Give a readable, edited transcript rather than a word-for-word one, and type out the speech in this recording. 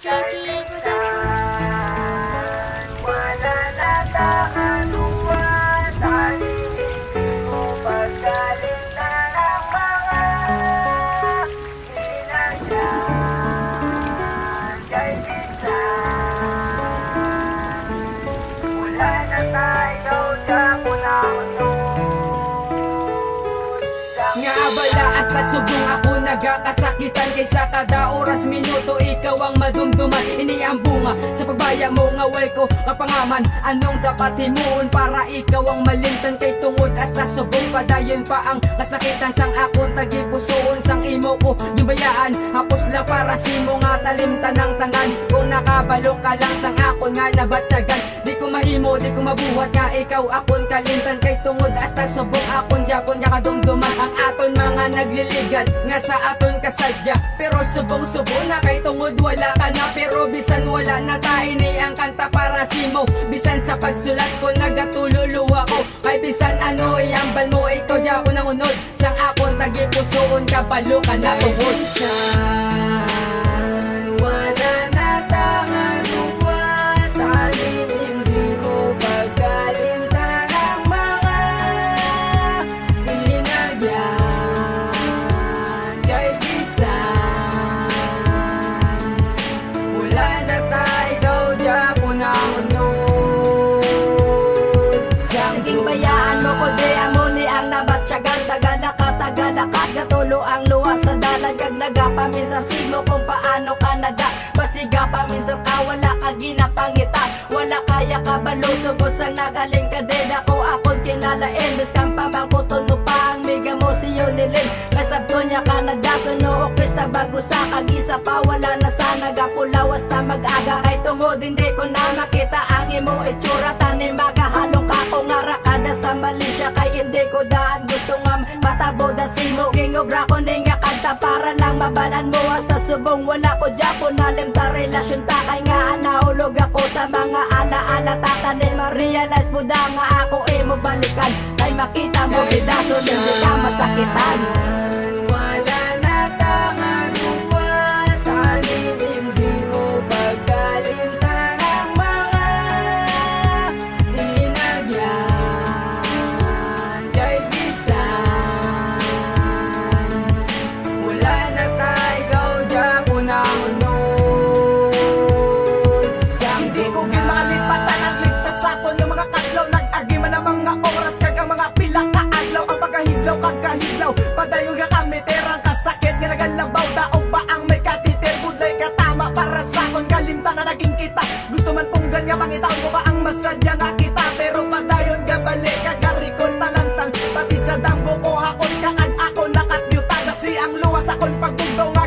JT Production. Wala na takaluan, talihinin mo pagkalitan ng mga hinadyan kay minsan. Wala na tayo dyan muna Nga abala hasta subong ako nagakasakitan kaysa kada oras minuto ikaw ang madumduman. Ini ang bunga sa pagbaya mo nga way ko kapangaman. Anong dapat himuon para ikaw ang malimtan kay tungod hasta subong padayon pa ang kasakitan sang akong tagipusoon sang imo ko yubayaan. Hapos lang para simo nga talimtan ang tanan. Kung nakabalo ka lang sang akon nga nabatyagan, di ko mahimo, di ko mabuhat nga ikaw akon kalimtan kay tungod hasta subong akon yapon nga kadumduman. Ang aton mga nagliligan nga sa aton kasadya, pero subong-subong na kay tungod wala ka na. Pero bisan wala na tayo ni ang kanta para simo. Bisan sa pagsulat ko nagatululuwa ko, ay bisan ano iambal mo ikaw di ako nangunod sang akon tagipusoon kabalo ka na tungod. Wala na tangaluan, tali hindi mo pagkalimtan ang mga hinagyan kay bisan. Wala na tayo dyan po na unod sang Siging bayaan mo ko di amo ni ang nabatsyagan. Tagalaka gatulo ang luwa sa dalagag. Nagapamin sa simo kung paano ka naga. Basiga paminsan ka wala ka ginapangita. Wala kaya ka balo sugod sa nagaling ka din. Akon kinalain bis kang pamangkuton mo pa ang miga mo siyo nilin. Kasabto niya ka nadaso no Krista bago sa kagisa pa. Wala na sa nagapulawas ta mag-aga. Kay tungod hindi ko na makita ang imo itsura. Tanim magahalong ka kung arakada sa Malaysia. Kay hindi ko daan gusto nga matabo da simo. Gingobra ko nga kanta para lang mabalan mo. Hasta subong wala ko dyan nalim ta relasyon ta. Kay nga naulog ako sa mga alaala. Tatanin ma-realize mo da nga ako imo balikan. Kay makita mo bidaso hindi ka masakitan. Wala na tangaluan, tali hindi mo pagkalimtan ang mga hinagyan kay bisan. Wala na tayo dyan po na unod sang Hindi ko ginalipatan ang ligtas ako ng mga katlaw. Nag-agi man ang mga oras kag ang mga pila ka adlaw. Ang pagkahidlaw kagkahidlaw padayon ka kamiterang kasakit nga nagalabaw. Daog ba ang may katiter budlay katama para sa akon kalimtan na naging kita. Gusto man pong ganya mangitaw ko ba ang masadya nga kita. Pero padayon ka balik kagarikol talantang. Pati sa dambo ko hakos ka kag ako nakatyuta. Saksi ang luwas akon pagtugdaw nga